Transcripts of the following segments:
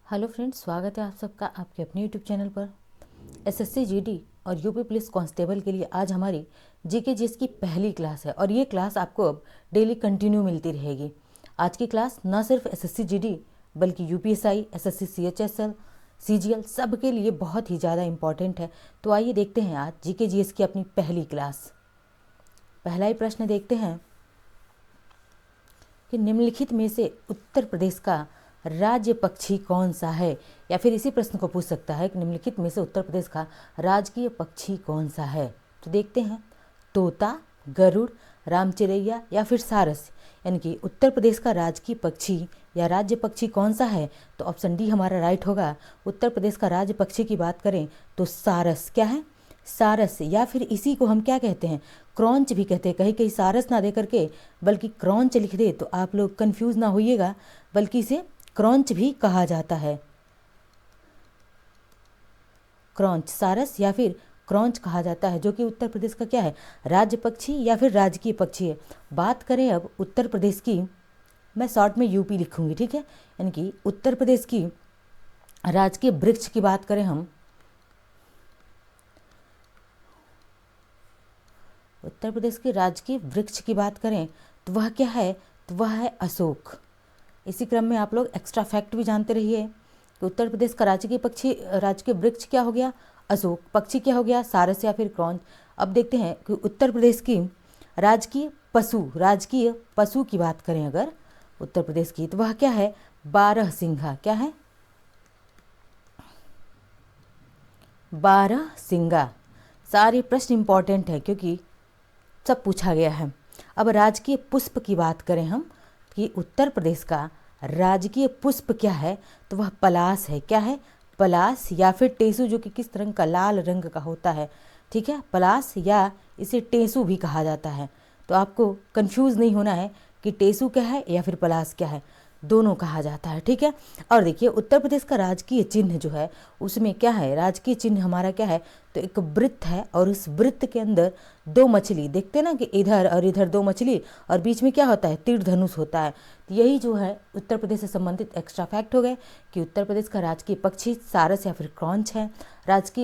Hello friends, स्वागत है आप सबका आपके अपने यूट्यूब चैनल पर। एसएससी जीडी और यूपी पुलिस कांस्टेबल के लिए आज हमारी जीके जीएस की पहली क्लास है और ये क्लास आपको अब डेली कंटिन्यू मिलती रहेगी। आज की क्लास न सिर्फ एसएससी जीडी बल्कि यूपीएसआई, एसएससी सीएचएसएल, सीजीएल सब के लिए बहुत ही ज़्यादा इम्पॉर्टेंट है। तो आइए देखते हैं आज जीके जीएस की अपनी पहली क्लास। पहला ही प्रश्न देखते हैं कि निम्नलिखित में से उत्तर प्रदेश का राज्य पक्षी कौन सा है, या फिर इसी प्रश्न को पूछ सकता है कि निम्नलिखित में से उत्तर प्रदेश का राजकीय पक्षी कौन सा है। तो देखते हैं, तोता, गरुड़, रामचिरैया या फिर सारस। यानी कि उत्तर प्रदेश का राजकीय पक्षी या राज्य पक्षी कौन सा है, तो ऑप्शन डी हमारा राइट होगा। उत्तर प्रदेश का राज्य पक्षी की बात करें तो सारस। क्या है? सारस, या फिर इसी को हम क्या कहते हैं, क्रॉन्च भी कहते हैं। कहीं कहीं सारस ना दे करके बल्कि क्रॉन्च लिख दे तो आप लोग कंफ्यूज ना होइएगा, बल्कि इसे क्रॉन्च भी कहा जाता है। क्रॉन्च, सारस या फिर क्रॉन्च कहा जाता है, जो कि उत्तर प्रदेश का क्या है, राज्य पक्षी या फिर राजकीय पक्षी है। बात करें अब उत्तर प्रदेश की, मैं शॉर्ट में यूपी लिखूंगी, ठीक है। यानी कि उत्तर प्रदेश की राजकीय वृक्ष की बात करें हम, उत्तर प्रदेश के राजकीय वृक्ष की बात करें तो वह क्या है, तो वह है अशोक। इसी क्रम में आप लोग एक्स्ट्रा फैक्ट भी जानते रहिए कि उत्तर प्रदेश का राजकीय पक्षी, राजकीय वृक्ष क्या हो गया, अशोक। पक्षी क्या हो गया, सारस या फिर क्रॉन्च। अब देखते हैं कि उत्तर प्रदेश की राजकीय पशु की बात करें अगर उत्तर प्रदेश की, तो वह क्या है, बारहसिंघा। क्या है? बारहसिंघा। सारे प्रश्न इंपॉर्टेंट है क्योंकि सब पूछा गया है। अब राजकीय पुष्प की बात करें हम कि उत्तर प्रदेश का राजकीय पुष्प क्या है, तो वह पलास है। क्या है? पलास या फिर टेसू, जो कि किस रंग का, लाल रंग का होता है, ठीक है। पलास या इसे टेसू भी कहा जाता है। तो आपको कंफ्यूज नहीं होना है कि टेसू क्या है या फिर पलास क्या है, दोनों कहा जाता है, ठीक है। और देखिए उत्तर प्रदेश का राजकीय चिन्ह जो है उसमें क्या है, राजकीय चिन्ह हमारा क्या है, तो एक वृत्त है और उस वृत्त के अंदर दो मछली, देखते ना कि इधर और इधर दो मछली और बीच में क्या होता है, तीर धनुष होता है। तो यही जो है उत्तर प्रदेश से संबंधित एक्स्ट्रा फैक्ट हो गए कि उत्तर प्रदेश का राजकीय पक्षी सारस या फिर क्रॉन्च है।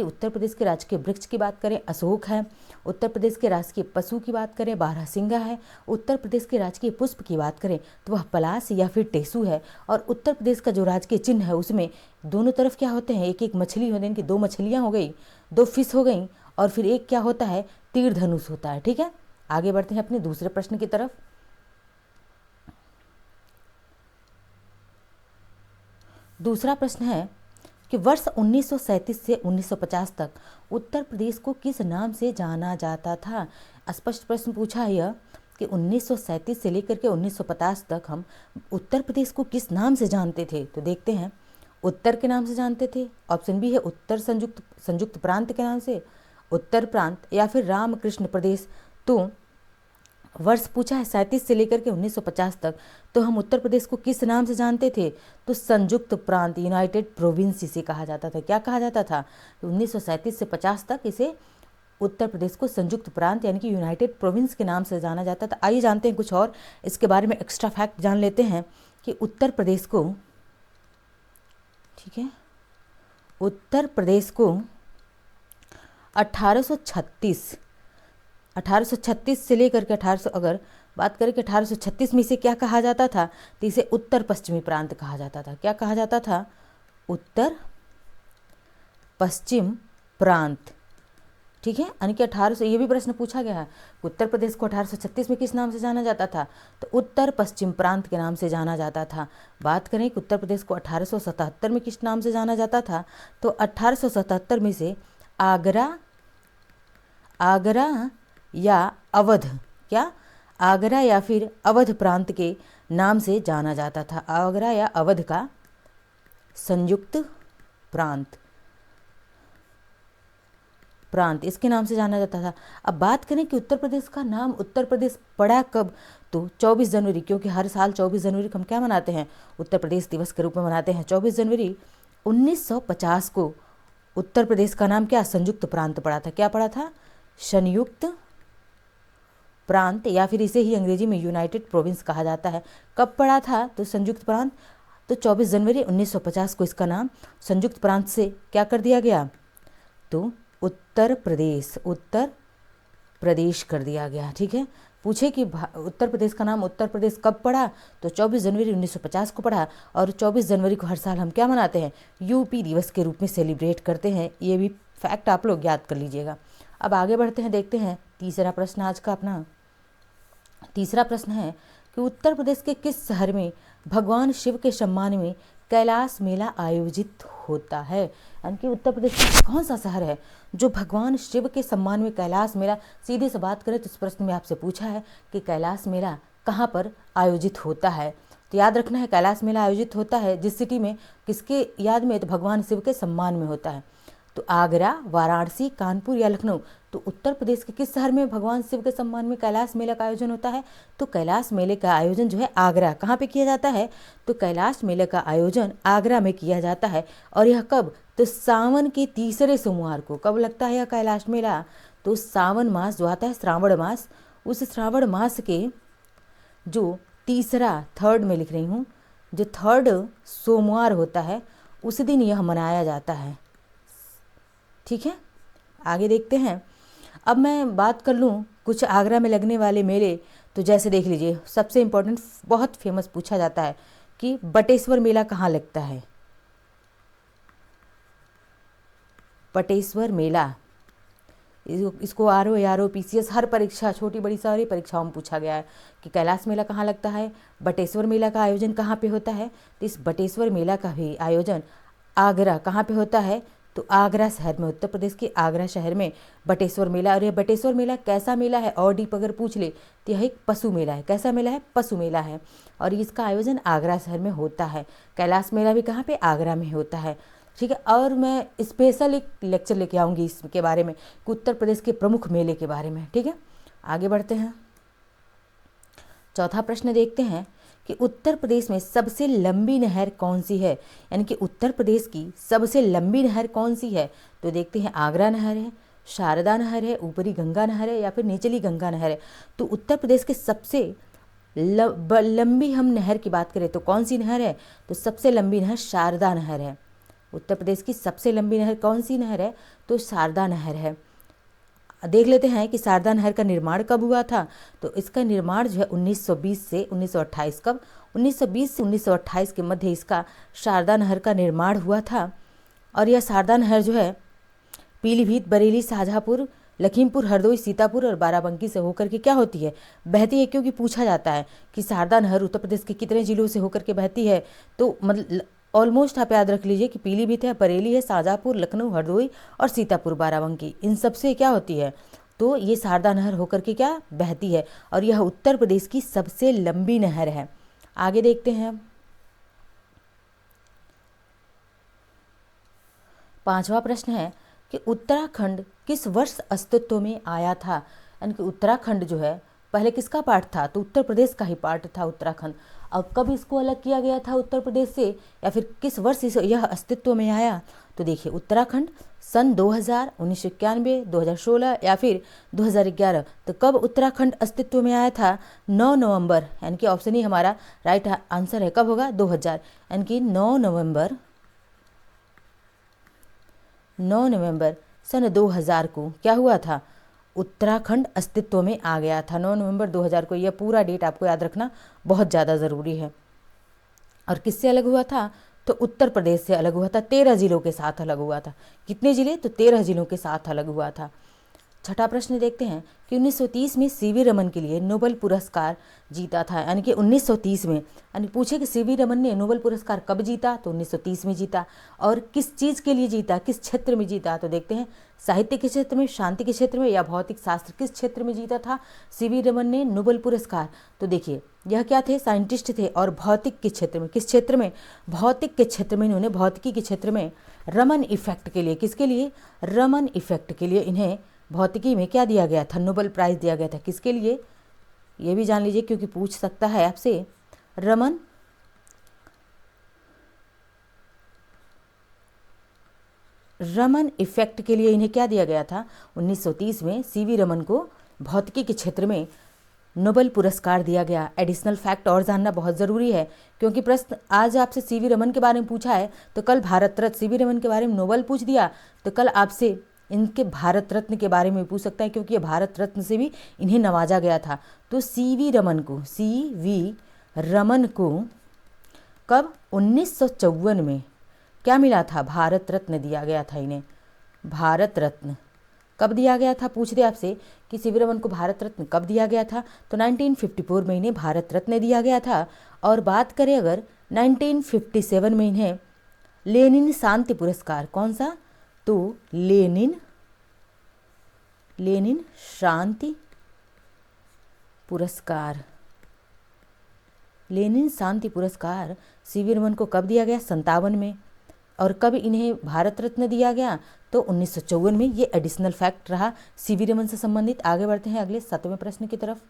उत्तर प्रदेश के राजकीय वृक्ष की बात करें अशोक है। उत्तर प्रदेश के राजकीय पशु की बात करें बारहसिंघा है। उत्तर प्रदेश के राजकीय पुष्प की बात करें तो वह पलास या फिर टेसू है। और उत्तर प्रदेश का जो राजकीय चिन्ह है उसमें दोनों तरफ क्या होते हैं, एक एक मछली होते हैं, इनकी दो मछलियाँ हो गई, दो फिश हो गई, और फिर एक क्या होता है, तीर धनुष होता है, ठीक है। आगे बढ़ते हैं अपने दूसरे प्रश्न की तरफ। दूसरा प्रश्न है कि वर्ष 1937 से 1950 तक उत्तर प्रदेश को किस नाम से जाना जाता था। स्पष्ट प्रश्न पूछा है यह कि 1937 से लेकर के 1950 तक हम उत्तर प्रदेश को किस नाम से जानते थे। तो देखते हैं, उत्तर के नाम से जानते थे, ऑप्शन बी है उत्तर संयुक्त प्रांत के नाम से, उत्तर प्रांत या फिर रामकृष्ण प्रदेश। तो वर्ष पूछा है 37 से लेकर के 1950 तक, तो हम उत्तर प्रदेश को किस नाम से जानते थे, तो संयुक्त प्रांत, यूनाइटेड प्रोविंस इसे कहा जाता था। क्या कहा जाता था? तो 1937 से 50 तक इसे उत्तर प्रदेश को संयुक्त प्रांत यानी कि यूनाइटेड प्रोविंस के नाम से जाना जाता था। आइए जानते हैं कुछ और इसके बारे में, एक्स्ट्रा फैक्ट जान लेते हैं कि उत्तर प्रदेश को, ठीक है, उत्तर प्रदेश को 1836 से लेकर के 1800, अगर बात करें कि 1836 में इसे क्या कहा जाता था, तो इसे उत्तर पश्चिमी प्रांत कहा जाता था। क्या कहा जाता था? उत्तर पश्चिम प्रांत, ठीक है। यानी कि 1800, ये भी प्रश्न पूछा गया है, उत्तर प्रदेश को 1836 में किस नाम से जाना जाता था, तो उत्तर पश्चिम प्रांत के नाम से जाना जाता था। बात करें कि उत्तर प्रदेश को 1877 में किस नाम से जाना जाता था, तो 1877 में से आगरा या अवध, क्या, आगरा या फिर अवध प्रांत के नाम से जाना जाता था। आगरा या अवध का संयुक्त प्रांत इसके नाम से जाना जाता था। अब बात करें कि उत्तर प्रदेश का नाम उत्तर प्रदेश पड़ा कब, तो 24 जनवरी, क्योंकि हर साल 24 जनवरी को हम क्या मनाते हैं, उत्तर प्रदेश दिवस के रूप में मनाते हैं। 24 जनवरी 1950 को उत्तर प्रदेश का नाम क्या, संयुक्त प्रांत पड़ा था। क्या पड़ा था? संयुक्त प्रांत, या फिर इसे ही अंग्रेजी में यूनाइटेड प्रोविंस कहा जाता है। कब पड़ा था? तो संयुक्त प्रांत, तो तो 24 जनवरी 1950 को इसका नाम संयुक्त प्रांत से क्या कर दिया गया, तो उत्तर प्रदेश कर दिया गया। ठीक है, पूछे कि उत्तर प्रदेश का नाम उत्तर प्रदेश कब पड़ा, तो 24 जनवरी 1950 को पड़ा। और 24 जनवरी को हर साल हम क्या मनाते हैं, यूपी दिवस के रूप में सेलिब्रेट करते हैं। ये भी फैक्ट आप लोग याद कर लीजिएगा। अब आगे बढ़ते हैं, देखते हैं तीसरा प्रश्न आज का अपना। तीसरा प्रश्न है कि उत्तर प्रदेश के किस शहर में भगवान शिव के सम्मान में कैलाश मेला आयोजित होता है। यानी कि उत्तर प्रदेश का कौन सा शहर है जो भगवान शिव के सम्मान में कैलाश मेला, सीधे से बात करें तो इस प्रश्न में आपसे पूछा है कि कैलाश मेला कहाँ पर आयोजित होता है। तो याद रखना है, कैलाश मेला आयोजित होता है जिस सिटी में, किसके याद में, तो भगवान शिव के सम्मान में होता है। तो आगरा, वाराणसी, कानपुर या लखनऊ, तो उत्तर प्रदेश के किस शहर में भगवान शिव के सम्मान में कैलाश मेला का आयोजन होता है, तो कैलाश मेले का आयोजन जो है आगरा, कहाँ पे किया जाता है, तो कैलाश मेले का आयोजन आगरा में किया जाता है। और यह कब, तो सावन के तीसरे सोमवार को। कब लगता है यह कैलाश मेला, तो सावन मास जो आता है, श्रावण मास, उस श्रावण मास के जो तीसरा, थर्ड में लिख रही हूँ, जो थर्ड सोमवार होता है उस दिन यह मनाया जाता है। ठीक है, आगे देखते हैं। अब मैं बात कर लूँ कुछ आगरा में लगने वाले मेले, तो जैसे देख लीजिए, सबसे इम्पोर्टेंट, बहुत फेमस पूछा जाता है कि बटेश्वर मेला कहाँ लगता है। बटेश्वर मेला, इसको आरओ पीसीएस हर परीक्षा, छोटी बड़ी सारी परीक्षाओं में पूछा गया है कि कैलाश मेला कहाँ लगता है, बटेश्वर मेला का आयोजन कहाँ पे होता है। तो इस बटेश्वर मेला का भी आयोजन आगरा कहाँ पे होता है, तो आगरा शहर में, उत्तर प्रदेश के आगरा शहर में बटेश्वर मेला। और यह बटेश्वर मेला कैसा मेला है, और डीप अगर पूछ ले तो यह एक पशु मेला है। कैसा मेला है, पशु मेला है, और इसका आयोजन आगरा शहर में होता है। कैलाश मेला भी कहाँ पे, आगरा में होता है। ठीक है, और मैं स्पेशल एक लेक्चर लेके आऊँगी इसके बारे में, कि उत्तर प्रदेश के प्रमुख मेले के बारे में। ठीक है, आगे बढ़ते हैं। चौथा प्रश्न देखते हैं कि उत्तर प्रदेश में सबसे लंबी नहर कौन सी है। यानी कि उत्तर प्रदेश की सबसे लंबी नहर कौन सी है, तो देखते हैं आगरा नहर है, शारदा नहर है, ऊपरी गंगा नहर है, या फिर निचली गंगा नहर है। तो उत्तर प्रदेश के सबसे लंबी हम नहर की बात करें तो कौन सी नहर है, तो सबसे लंबी नहर शारदा नहर है। उत्तर प्रदेश की सबसे लंबी नहर कौन सी नहर है, तो शारदा नहर है। देख लेते हैं कि शारदा नहर का निर्माण कब हुआ था। तो इसका निर्माण जो है 1920 से 1928, कब, 1920 से 1928 के मध्य इसका शारदा नहर का निर्माण हुआ था। और यह शारदा नहर जो है पीलीभीत, बरेली, शाहजहाँपुर, लखीमपुर, हरदोई, सीतापुर और बाराबंकी से होकर के क्या होती है, बहती है। क्योंकि पूछा जाता है कि शारदा नहर उत्तर प्रदेश के कितने जिलों से होकर के बहती है, तो मतलब ऑलमोस्ट आप याद रख लीजिए कि पीलीभीत है, बरेली है, शाहजहाँपुर, लखनऊ, हरदोई और सीतापुर, बाराबंकी, इन सब से क्या होती है, तो ये शारदा नहर होकर के क्या बहती है। और यह उत्तर प्रदेश की सबसे लंबी नहर है। आगे देखते हैं। पांचवा प्रश्न है कि उत्तराखंड किस वर्ष अस्तित्व में आया था। यानी कि उत्तराखंड जो है पहले किसका पार्ट था, तो उत्तर प्रदेश का ही पार्ट था उत्तराखंड। अब कब इसको अलग किया गया था उत्तर प्रदेश से, या फिर किस वर्ष यह अस्तित्व में आया, तो देखिए उत्तराखंड सन 2000, 1991, 2016 या फिर 2011। तो कब उत्तराखंड अस्तित्व में आया था, 9 नवंबर, यानी कि ऑप्शन ही हमारा राइट आंसर है। कब होगा, 2000, यानी कि 9 नवंबर सन 2000 को क्या हुआ था, उत्तराखंड अस्तित्व में आ गया था। 9 नवंबर 2000 को। यह पूरा डेट आपको याद रखना बहुत ज़्यादा ज़रूरी है। और किससे अलग हुआ था, तो उत्तर प्रदेश से अलग हुआ था। 13 जिलों के साथ अलग हुआ था। कितने जिले, तो 13 जिलों के साथ अलग हुआ था। छठा प्रश्न देखते हैं कि 1930 में सीवी रमन के लिए नोबेल पुरस्कार जीता था। यानी कि 1930 में, यानी पूछे कि सीवी रमन ने नोबेल पुरस्कार कब जीता, तो 1930 में जीता। और किस चीज़ के लिए जीता, किस क्षेत्र में जीता, तो देखते हैं साहित्य के क्षेत्र में, शांति के क्षेत्र में या भौतिक शास्त्र, किस क्षेत्र में जीता था सीवी रमन ने नोबेल पुरस्कार। तो देखिए यह क्या थे, साइंटिस्ट थे, और भौतिक के क्षेत्र में, किस क्षेत्र में, भौतिक के क्षेत्र में। इन्होंने भौतिकी के क्षेत्र में रमन इफेक्ट के लिए, किसके लिए, रमन इफेक्ट के लिए इन्हें भौतिकी में क्या दिया गया था, नोबेल प्राइज़ दिया गया था। किसके लिए, ये भी जान लीजिए क्योंकि पूछ सकता है आपसे। रमन इफेक्ट के लिए इन्हें क्या दिया गया था, 1930 में सीवी रमन को भौतिकी के क्षेत्र में नोबेल पुरस्कार दिया गया। एडिशनल फैक्ट और जानना बहुत ज़रूरी है, क्योंकि प्रश्न आज आपसे सीवी रमन के बारे में पूछा है तो कल भारत रत्न, सीवी रमन के बारे में नोबेल पूछ दिया तो कल आपसे इनके भारत रत्न के बारे में पूछ सकता है, क्योंकि ये भारत रत्न से भी इन्हें नवाजा गया था। तो सीवी रमन को कब 1954 में क्या मिला था? भारत रत्न दिया गया था इन्हें। भारत रत्न कब दिया गया था? पूछ दे आपसे कि सीवी रमन को भारत रत्न कब दिया गया था, तो 1954 में इन्हें भारत रत्न दिया गया था। और बात करें अगर 1957 में इन्हें लेनिन शांति पुरस्कार, कौन सा? तो लेनिन शांति पुरस्कार, लेनिन शांति पुरस्कार सीवी रमन को कब दिया गया? 57 में। और कब इन्हें भारत रत्न दिया गया? तो 1954 में। ये एडिशनल फैक्ट रहा सीवी रमन से संबंधित। आगे बढ़ते हैं अगले 7वें प्रश्न की तरफ।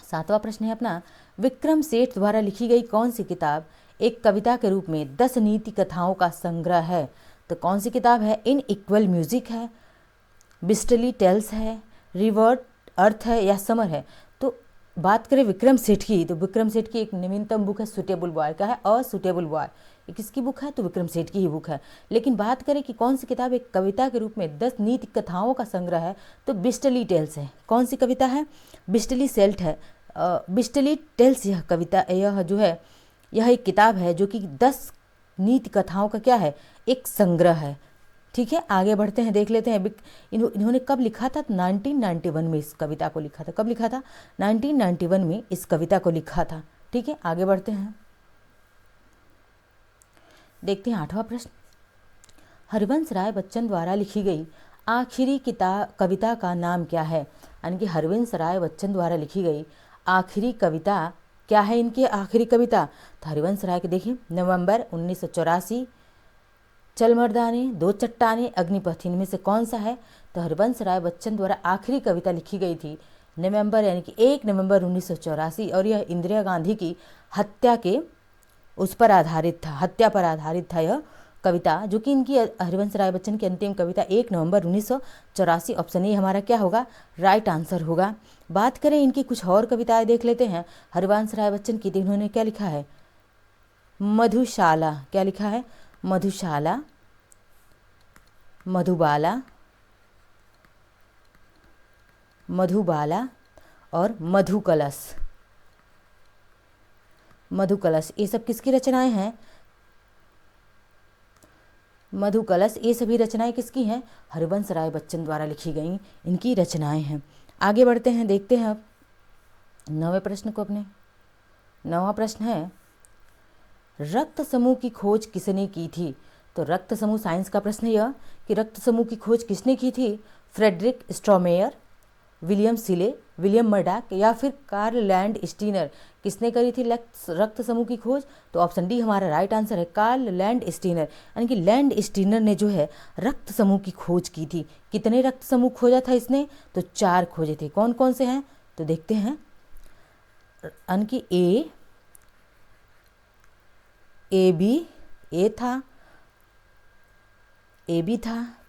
7वां प्रश्न है अपना, विक्रम सेठ द्वारा लिखी गई कौन सी किताब एक कविता के रूप में 10 नीति कथाओं का संग्रह है? तो कौन सी किताब है? इन इक्वल म्यूजिक है, बिस्टली टेल्स है, रिवर्ट अर्थ है, या समर है? तो बात करें विक्रम सेठ की, तो विक्रम सेठ की एक नवीनतम बुक है सुटेबल बॉय। क्या है? A suitable boy. ये किसकी बुक है? तो विक्रम सेठ की ही बुक है। लेकिन बात करें कि कौन सी किताब एक कविता के रूप में 10 नीति कथाओं का संग्रह है, तो बिस्टली टेल्स है। कौन सी कविता है? बिस्टली सेल्ट है। बिस्टली टेल्स यह कविता, यह जो है यह एक किताब है जो कि 10 नीति कथाओं का क्या है? एक संग्रह है। ठीक है, आगे बढ़ते हैं, देख लेते हैं इन्होंने कब लिखा था? 1991 में इस कविता को लिखा था। कब लिखा था? 1991 में इस कविता को लिखा था। ठीक है, आगे बढ़ते हैं, देखते हैं 8वां प्रश्न। हरिवंश राय बच्चन द्वारा लिखी गई आखिरी कविता का नाम क्या है? यानी कि हरिवंश राय बच्चन द्वारा लिखी गई आखिरी कविता क्या है? इनकी आखिरी कविता, तो हरिवंश राय के देखिए नवंबर 1984, चल मर्दाने, दो चट्टाने, अग्निपथ, इनमें से कौन सा है? तो हरिवंश राय बच्चन द्वारा आखिरी कविता लिखी गई थी नवंबर, यानी कि 1 नवंबर 1984, और यह इंदिरा गांधी की हत्या के उस पर आधारित था, हत्या पर आधारित था यह कविता, जो कि इनकी हरिवंश राय बच्चन की अंतिम कविता 1 नवंबर 1984। ऑप्शन ए हमारा क्या होगा? राइट आंसर होगा। बात करें इनकी कुछ और कविताएं देख लेते हैं हरिवंश राय बच्चन की। इन्होंने क्या लिखा है? मधुशाला। क्या लिखा है? मधुशाला, मधुबाला, मधुबाला और मधुकलश। मधुकलश ये सब किसकी रचनाएं हैं? मधुकलश ये सभी रचनाएं किसकी हैं? हरिवंश राय बच्चन द्वारा लिखी गई इनकी रचनाएं हैं। आगे बढ़ते हैं, देखते हैं अब 9वें प्रश्न को अपने। 9वां प्रश्न है, रक्त समूह की खोज किसने की थी? तो रक्त समूह साइंस का प्रश्न है यह कि रक्त समूह की खोज किसने की थी? फ्रेडरिक स्ट्रोमेयर, विलियम सिले, विलियम मर्डॉक या फिर कार्ल लैंड स्टीनर? किसने करी थी रक्त समूह की खोज? तो ऑप्शन डी हमारा राइट आंसर है, कार्ल लैंड स्टीनर। यानी कि लैंड स्टीनर ने जो है रक्त समूह की खोज की थी। कितने रक्त समूह खोजा था इसने? तो 4 खोजे थे। कौन कौन से हैं? तो देखते हैं, यानी कि ए बी था,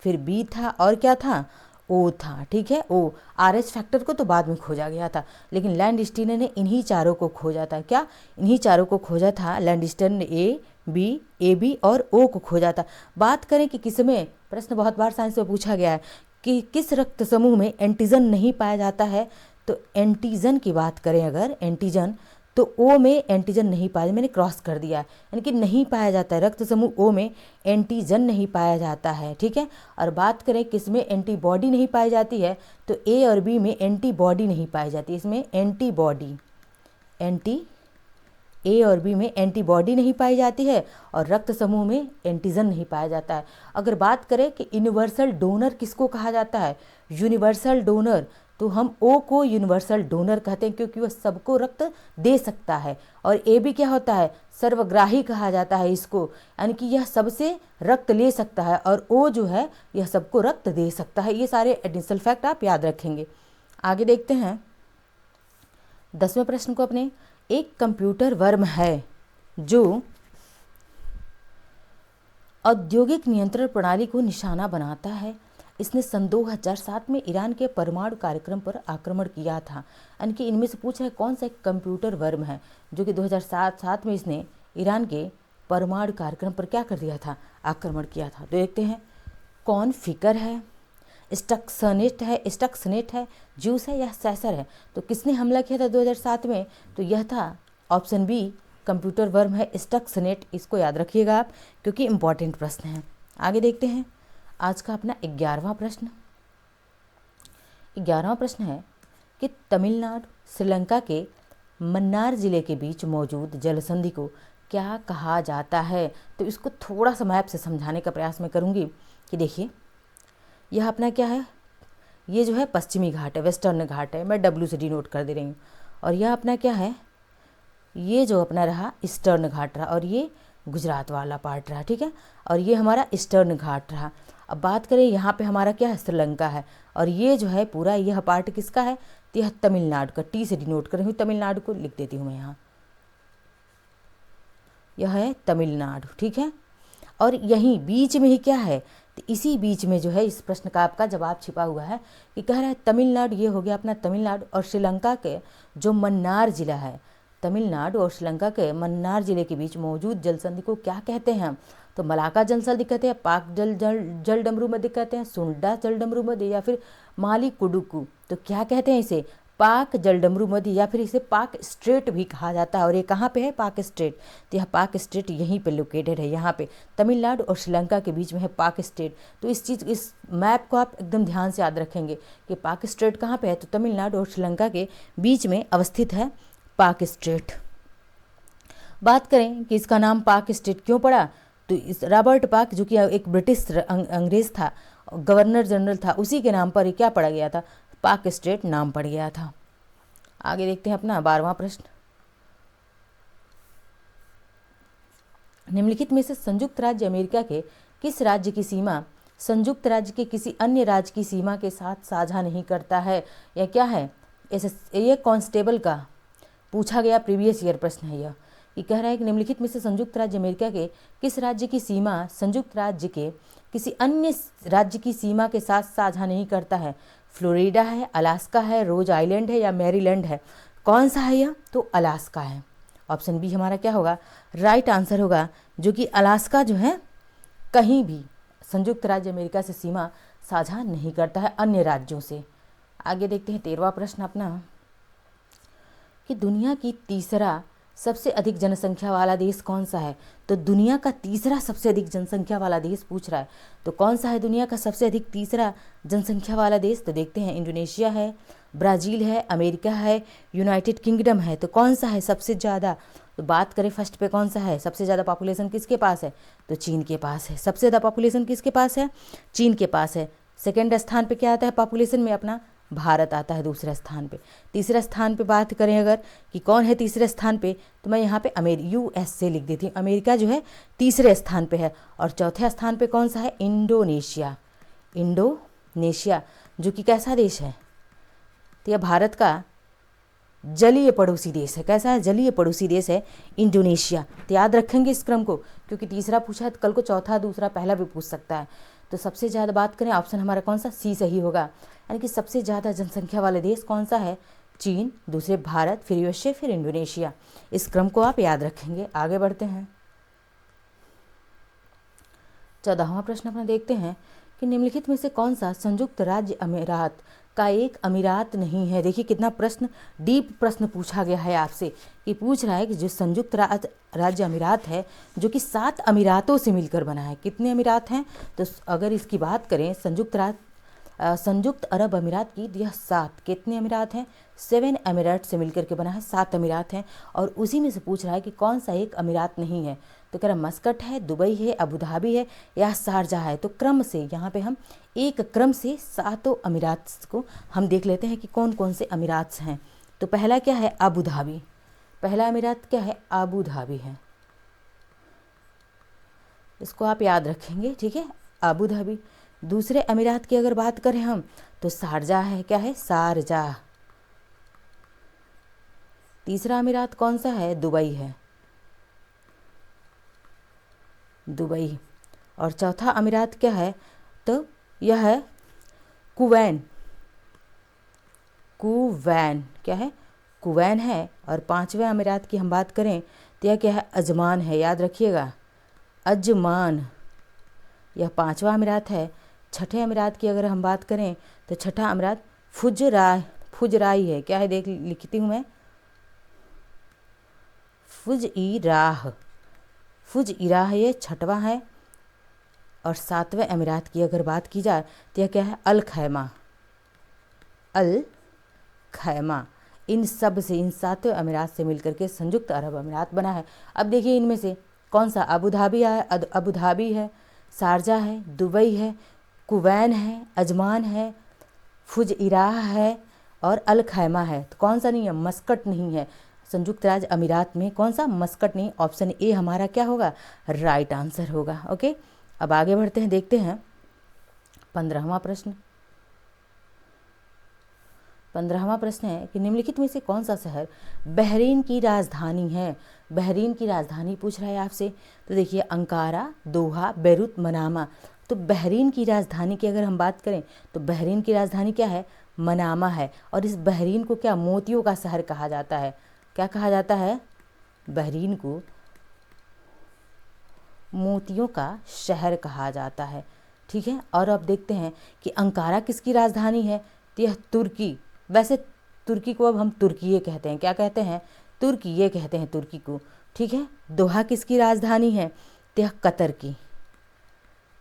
फिर बी था और क्या था? ओ था। ठीक है, ओ। RH फैक्टर को तो बाद में खोजा गया था, लेकिन लैंड स्टीनर ने इन्हीं चारों को खोजा था। क्या? इन्हीं चारों को खोजा था। लैंड स्टीनर ने ए बी और ओ को खोजा था। बात करें कि किसमें, प्रश्न बहुत बार साइंस में पूछा गया है कि किस रक्त समूह में एंटीजन नहीं पाया जाता है? तो एंटीजन की बात करें अगर, एंटीजन, तो ओ में एंटीजन नहीं पाया, मैंने क्रॉस कर दिया, यानी कि नहीं पाया जाता है। रक्त समूह ओ में एंटीजन नहीं पाया जाता है। ठीक है, और बात करें किसमें एंटीबॉडी नहीं पाई जाती है? तो ए और बी में एंटीबॉडी नहीं पाई जाती। इसमें ए और बी में एंटीबॉडी नहीं पाई जाती है और रक्त समूह में एंटीजन नहीं पाया जाता है। अगर बात करें कि यूनिवर्सल डोनर किसको कहा जाता है? यूनिवर्सल डोनर, तो हम ओ को यूनिवर्सल डोनर कहते हैं, क्योंकि वह सबको रक्त दे सकता है। और ए बी क्या होता है? सर्वग्राही कहा जाता है इसको, यानी कि यह सबसे रक्त ले सकता है, और ओ जो है यह सबको रक्त दे सकता है। ये सारे एडिशनल फैक्ट आप याद रखेंगे। आगे देखते हैं 10वें प्रश्न को अपने। एक कंप्यूटर वर्म है जो औद्योगिक नियंत्रण प्रणाली को निशाना बनाता है। इसने सन 2007 में ईरान के परमाणु कार्यक्रम पर आक्रमण किया था। यानी कि इनमें से पूछा है कौन सा एक कंप्यूटर वर्म है जो कि 2007 में इसने ईरान के परमाणु कार्यक्रम पर क्या कर दिया था, आक्रमण किया था। तो देखते हैं कौन फिकर है, स्टक्सनेट है, ज्यूस है या सैसर है। तो किसने हमला किया था 2007 में, तो यह था ऑप्शन बी कंप्यूटर वर्म है स्टक्सनेट। इसको याद रखिएगा आप क्योंकि इंपॉर्टेंट प्रश्न है। आगे देखते हैं आज का अपना 11वां प्रश्न। 11वां प्रश्न है कि तमिलनाडु श्रीलंका के मन्नार जिले के बीच मौजूद जलसंधि को क्या कहा जाता है। तो इसको थोड़ा सा मैप से समझाने का प्रयास मैं करूँगी कि देखिए यह अपना क्या है, ये जो है पश्चिमी घाट है, वेस्टर्न घाट है, मैं डब्ल्यू से डिनोट कर दे रही हूँ। और यह अपना क्या है, ये जो अपना रहा ईस्टर्न घाट रहा और ये गुजरात वाला पार्ट रहा, ठीक है। और ये हमारा ईस्टर्न घाट रहा। अब बात करें यहाँ पे हमारा क्या है, श्रीलंका है। और ये जो है पूरा यह पार्ट किसका है, तो यह तमिलनाडु का, टी से डिनोट कर रही हूँ, तमिलनाडु को लिख देती हूँ मैं यहाँ, यह है तमिलनाडु, ठीक है। और यहीं बीच में ही क्या है, तो इसी बीच में जो है इस प्रश्न का आपका जवाब छिपा हुआ है कि कह रहा है तमिलनाडु, ये हो गया अपना तमिलनाडु और श्रीलंका के जो मन्नार जिला है, तमिलनाडु और श्रीलंका के मन्नार जिले के बीच मौजूद जलसंधि को क्या कहते हैं, तो मलाका जलसंधि कहते हैं, पाक जल डमरू मध्य कहते हैं, सुंडा जल डमरू मध्य या फिर माली कुडुकू। तो क्या कहते हैं इसे, पाक जल डमरू मध्य या फिर इसे पाक स्ट्रेट भी कहा जाता है। और ये कहाँ पे है, पाक स्ट्रेट। तो यह पाक स्ट्रेट यहीं पे लोकेटेड है, यहाँ पे तमिलनाडु और श्रीलंका के बीच में है पाक स्ट्रेट। तो इस मैप को आप एकदम ध्यान से याद रखेंगे कि पाक स्ट्रेट कहाँ पे है, तो तमिलनाडु और श्रीलंका के बीच में अवस्थित है पाक स्ट्रेट। बात करें कि इसका नाम पाक स्ट्रेट क्यों पड़ा, तो इस रॉबर्ट पाक जो कि एक ब्रिटिश अंग्रेज था, गवर्नर जनरल था, उसी के नाम पर ही क्या पड़ा गया था, पाक स्ट्रेट नाम पड़ गया था। आगे देखते हैं अपना 12वां प्रश्न। निम्नलिखित में से संयुक्त राज्य अमेरिका के किस राज्य की सीमा संयुक्त राज्य के किसी अन्य राज्य की सीमा के साथ साझा नहीं करता है। यह क्या है, ये कांस्टेबल का पूछा गया प्रीवियस ईयर प्रश्न है। यह ये कह रहा है कि निम्नलिखित में से संयुक्त राज्य अमेरिका के किस राज्य की सीमा संयुक्त राज्य के किसी अन्य राज्य की सीमा के साथ साझा नहीं करता है। फ्लोरिडा है, अलास्का है, रोज आइलैंड है या मैरीलैंड है। कौन सा है यह, तो अलास्का है। ऑप्शन बी हमारा क्या होगा, राइट आंसर होगा, जो कि अलास्का जो है कहीं भी संयुक्त राज्य अमेरिका से सीमा साझा नहीं करता है अन्य राज्यों से। आगे देखते हैं 13वां प्रश्न अपना कि दुनिया की तीसरा सबसे अधिक जनसंख्या वाला देश कौन सा है। तो दुनिया का तीसरा सबसे अधिक जनसंख्या वाला देश पूछ रहा है, तो कौन सा है दुनिया का सबसे अधिक तीसरा जनसंख्या वाला देश। तो देखते हैं इंडोनेशिया है, ब्राज़ील है, अमेरिका है, यूनाइटेड किंगडम है। तो कौन सा है सबसे ज़्यादा, तो बात करें फर्स्ट पे कौन सा है, सबसे ज़्यादा पॉपुलेशन किसके पास है, तो चीन के पास है। सबसे ज़्यादा पॉपुलेशन किसके पास है, चीन के पास है। सेकेंड स्थान पे क्या आता है पॉपुलेशन में, अपना भारत आता है दूसरे स्थान पे। तीसरे स्थान पे बात करें अगर कि कौन है तीसरे स्थान पे, तो मैं यहाँ पे यूएस से लिख देती हूँ, अमेरिका जो है तीसरे स्थान पे है। और चौथे स्थान पे कौन सा है, इंडोनेशिया जो कि कैसा देश है, तो यह भारत का जलीय पड़ोसी देश है। कैसा है, जलीय पड़ोसी देश है इंडोनेशिया। तो याद रखेंगे इस क्रम को, क्योंकि तीसरा पूछा है तो कल को चौथा, दूसरा, पहला भी पूछ सकता है। तो सबसे ज़्यादा बात करें, ऑप्शन हमारा कौन सा, सी सही होगा। यानी कि सबसे ज़्यादा जनसंख्या वाला देश कौन सा है, चीन, दूसरे भारत, फिर यूएसए, फिर इंडोनेशिया। इस क्रम को आप याद रखेंगे। आगे बढ़ते हैं 14वां प्रश्न अपना देखते हैं कि निम्नलिखित में से कौन सा संयुक्त राज्य अमीरात का एक अमीरात नहीं है। देखिए कितना प्रश्न डीप प्रश्न पूछा गया है आपसे, कि पूछ रहा है कि जो संयुक्त राज्य अमीरात है जो कि 7 अमीरातों से मिलकर बना है। कितने अमीरात हैं, तो अगर इसकी बात करें संयुक्त अरब अमीरात की, यह 7 कितने अमीरात हैं, 7 अमीरात से मिलकर के बना है, 7 अमीरात हैं। और उसी में से पूछ रहा है कि कौन सा एक अमीरात नहीं है, तो कह रहा मस्कट है, दुबई है, अबू धाबी है या शारजाह है। तो क्रम से यहाँ पे हम एक क्रम से 7 अमीरात को हम देख लेते हैं कि कौन कौन से अमीरात हैं। तो पहला क्या है, अबू धाबी। पहला अमीरात क्या है, अबू धाबी है, इसको आप याद रखेंगे, ठीक है, अबू धाबी। दूसरे अमीरात की अगर बात करें हम, तो शारजाह है, क्या है, शारजाह। तीसरा अमीरात कौन सा है, दुबई है, दुबई। और चौथा अमीरात क्या है, तो यह है कुवैन, कुवैन क्या है? कुवैन है। और 5वें अमीरात की हम बात करें तो यह क्या है? अजमान है, याद रखिएगा, अजमान, यह 5वां अमीरात है। 6ठे अमीरात की अगर हम बात करें तो 6ठा अमीरात फुजराई है। क्या है? देख लिखती हूँ मैं, फुजइराह, फुजइराह ये 6वां है। और 7वें अमीरात की अगर बात की जाए तो यह क्या है? अल खैमा, अल खैमा। इन सब से, इन 7वें अमीरात से मिलकर के संयुक्त अरब अमीरात बना है। अब देखिए इनमें से कौन सा? अबू धाबी है, अबू धाबी है, शारजा है, दुबई है, कुवैन है, अजमान है, फुजइराह है और अल खैमा है। तो कौन सा नहीं है? मस्कट नहीं है। संयुक्त राज्य अमीरात में कौन सा? मस्कट नहीं। ऑप्शन ए हमारा क्या होगा? राइट आंसर होगा। ओके, अब आगे बढ़ते हैं, देखते हैं 15वां प्रश्न। 15वां प्रश्न है कि निम्नलिखित में से कौन सा शहर बहरीन की राजधानी है? बहरीन की राजधानी पूछ रहा है आपसे। तो देखिए, अंकारा, दोहा, बेरूत, मनामा। तो बहरीन की राजधानी की अगर हम बात करें तो बहरीन की राजधानी क्या है? मनामा है। और इस बहरीन को क्या? मोतियों का शहर कहा जाता है। क्या कहा जाता है? बहरीन को मोतियों का शहर कहा जाता है। ठीक है, और अब देखते हैं कि अंकारा किसकी राजधानी है? तो यह तुर्की, वैसे तुर्की को अब हम तुर्कीये कहते हैं। क्या कहते हैं? तुर्कीये कहते हैं तुर्की को। ठीक है, दोहा किसकी राजधानी है? तो यह कतर की,